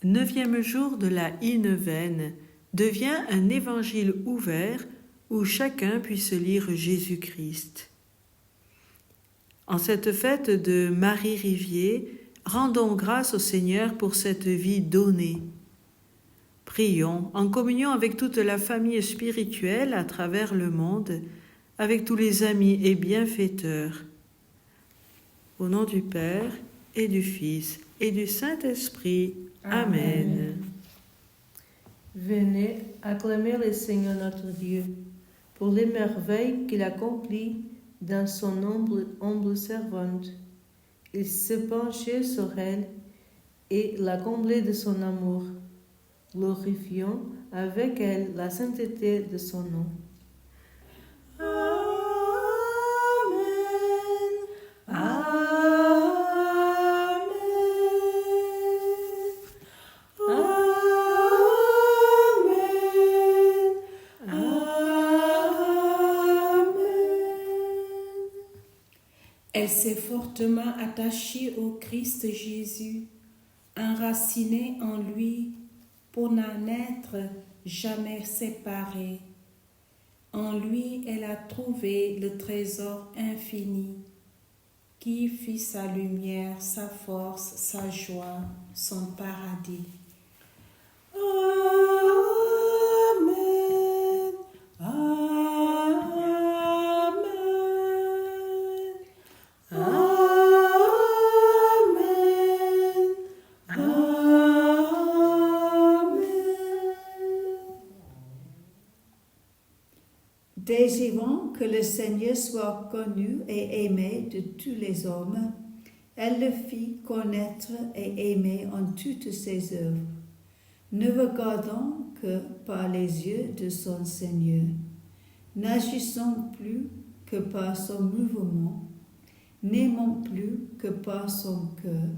9e jour de la I-neuvaine, devient un évangile ouvert où chacun puisse lire Jésus-Christ. En cette fête de Marie Rivier, rendons grâce au Seigneur pour cette vie donnée. Prions en communion avec toute la famille spirituelle à travers le monde, avec tous les amis et bienfaiteurs. Au nom du Père et du Fils et du Saint-Esprit. Amen. Venez acclamer le Seigneur notre Dieu pour les merveilles qu'il accomplit dans son humble servante. Il s'est penché sur elle et l'a comblée de son amour. Glorifions avec elle la sainteté de son nom. Elle s'est fortement attachée au Christ Jésus, enracinée en lui pour n'en être jamais séparée. En lui, elle a trouvé le trésor infini qui fit sa lumière, sa force, sa joie, son paradis. Amen. Désirant que le Seigneur soit connu et aimé de tous les hommes, elle le fit connaître et aimer en toutes ses œuvres, ne regardant que par les yeux de son Seigneur, n'agissant plus que par son mouvement, n'aimant plus que par son cœur.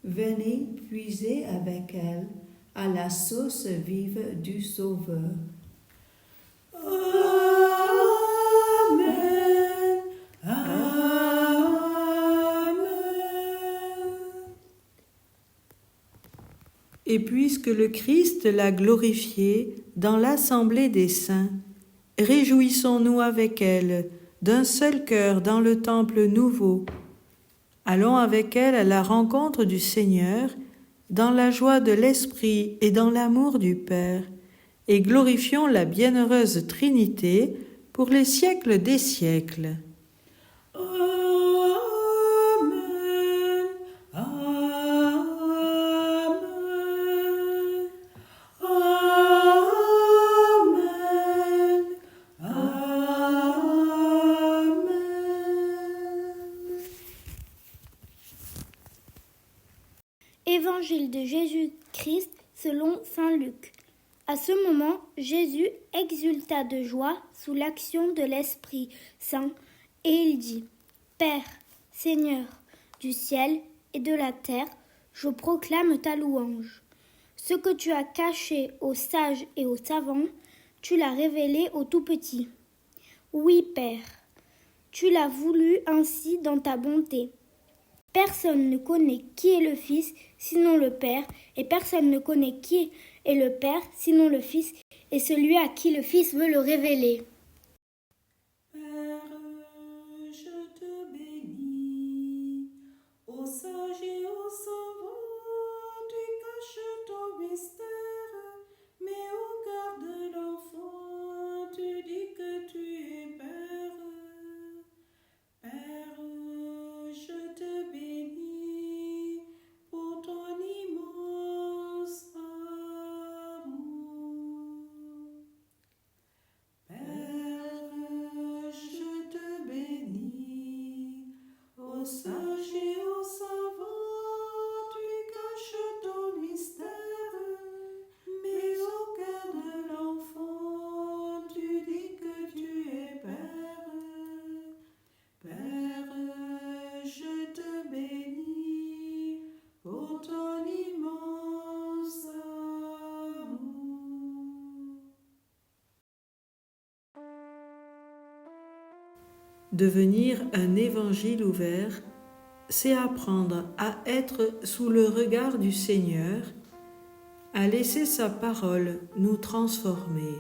Venez puiser avec elle à la source vive du Sauveur. Et puisque le Christ l'a glorifiée dans l'assemblée des saints, réjouissons-nous avec elle d'un seul cœur dans le temple nouveau. Allons avec elle à la rencontre du Seigneur, dans la joie de l'Esprit et dans l'amour du Père, et glorifions la bienheureuse Trinité pour les siècles des siècles. Évangile de Jésus-Christ selon saint Luc. À ce moment, Jésus exulta de joie sous l'action de l'Esprit Saint, et il dit : Père, Seigneur du ciel et de la terre, je proclame ta louange. Ce que tu as caché aux sages et aux savants, tu l'as révélé aux tout-petits. Oui, Père, tu l'as voulu ainsi dans ta bonté. Personne ne connaît qui est le Fils, sinon le Père, et personne ne connaît qui est le Père, sinon le Fils, et celui à qui le Fils veut le révéler. Père, je te bénis, aux sages et aux savants, tu caches ton mystère, mais au cœur de l'enfant, tu dis que tu es Père. Père, je te bénis pour ton immense amour. Père, je te bénis, aux sages et aux savants, tu caches ton mystère, mais au cœur de l'enfant, tu dis que tu es Père. Père, je te bénis pour ton immense amour. Devenir un évangile ouvert, c'est apprendre à être sous le regard du Seigneur à laisser sa parole nous transformer.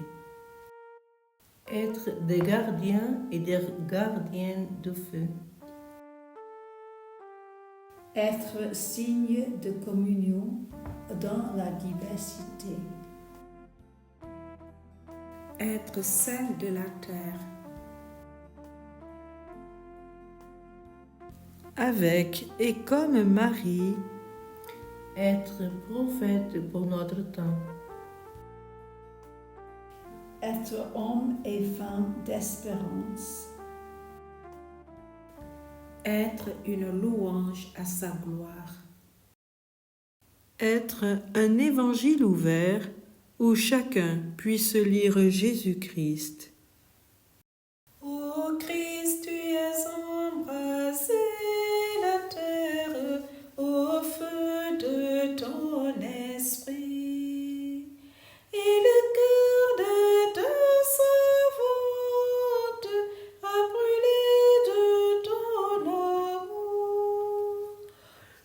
Être des gardiens et des gardiennes de feu. Être signe de communion dans la diversité. Être sel de la terre. Avec et comme Marie, Être prophète pour notre temps. Être homme et femme d'espérance. Être une louange à sa gloire. être un évangile ouvert où chacun puisse lire Jésus-Christ. Ô Christ, tu es embrasé la terre au feu de ton esprit, et le cœur de ta servante a brûlé de ton amour.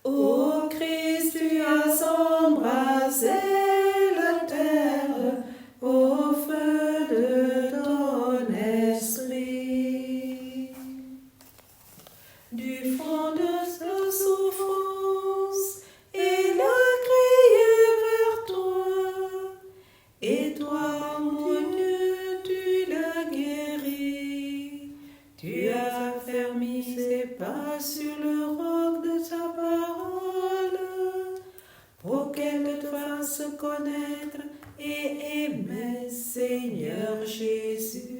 Ô Christ, tu as embrasé la terre au feu de ton esprit. Du fond de sa souffrance, il a crié vers toi, et toi, mon Dieu, tu l'as guéri. Tu as affermi ses pas sur le roc de ta parole, pour qu'elle te fasse connaître et aimer, Seigneur Jésus.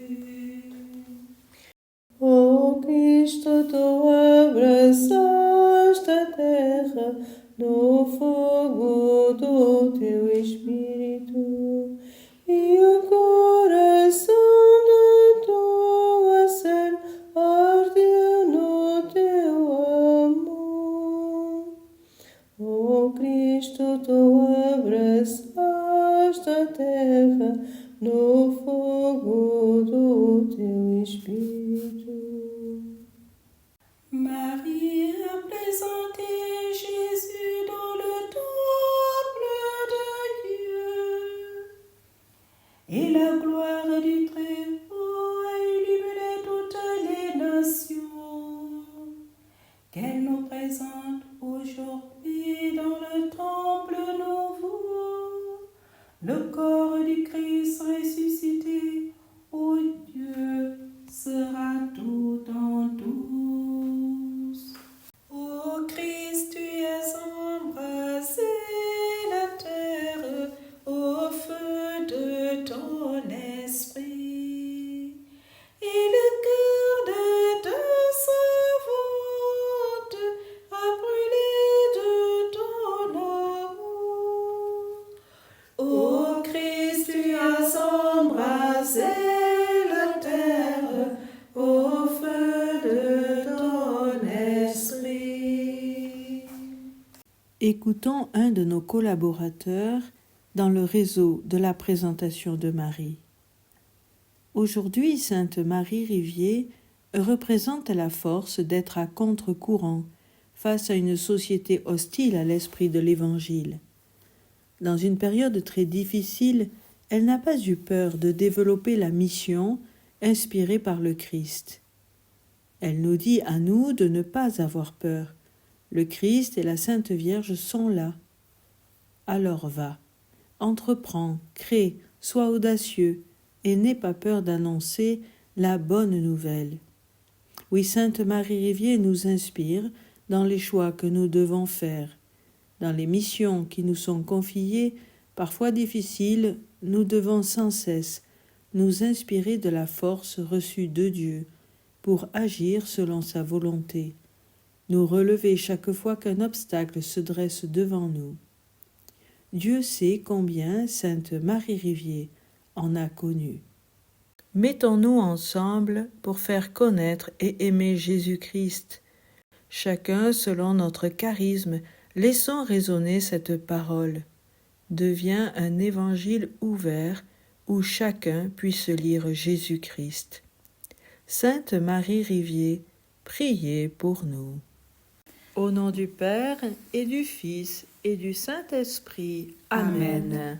Oh Cristo, tu abraçaste a terra no fogo do teu Espírito, e o coração da tua serva ardeu no teu amor. Oh Cristo, tu abraçaste a terra no fogo do teu Espírito. Marie a présenté Jésus dans le temple de Dieu, et la gloire du Très-Haut a illuminé toutes les nations. Qu'elle nous présente aujourd'hui dans le temple nouveau, le corps du Christ ressuscité. Ô Dieu, sera tout en tous. Ô Christ, tu es embrasé la terre au feu de ton esprit, et le cœur de ta servante a brûlé de ton amour. Ô Christ, tu as embrasé la terre au feu de ton esprit. Écoutons un de nos collaborateurs dans le réseau de la présentation de Marie. Aujourd'hui, Sainte Marie Rivier représente la force d'être à contre-courant face à une société hostile à l'esprit de l'Évangile. Dans une période très difficile, elle n'a pas eu peur de développer la mission inspirée par le Christ. Elle nous dit à nous de ne pas avoir peur. Le Christ et la Sainte Vierge sont là. Alors va, entreprends, crée, sois audacieux et n'aie pas peur d'annoncer la bonne nouvelle. Oui, Sainte Marie Rivier nous inspire dans les choix que nous devons faire. Dans les missions qui nous sont confiées, parfois difficiles, nous devons sans cesse nous inspirer de la force reçue de Dieu pour agir selon sa volonté, nous relever chaque fois qu'un obstacle se dresse devant nous. Dieu sait combien Sainte Marie Rivier en a connu. Mettons-nous ensemble pour faire connaître et aimer Jésus-Christ. Chacun selon notre charisme, laissons résonner cette parole. Deviens un évangile ouvert où chacun puisse lire Jésus-Christ. Sainte Marie Rivier, priez pour nous. Au nom du Père et du Fils et du Saint-Esprit. Amen. Amen.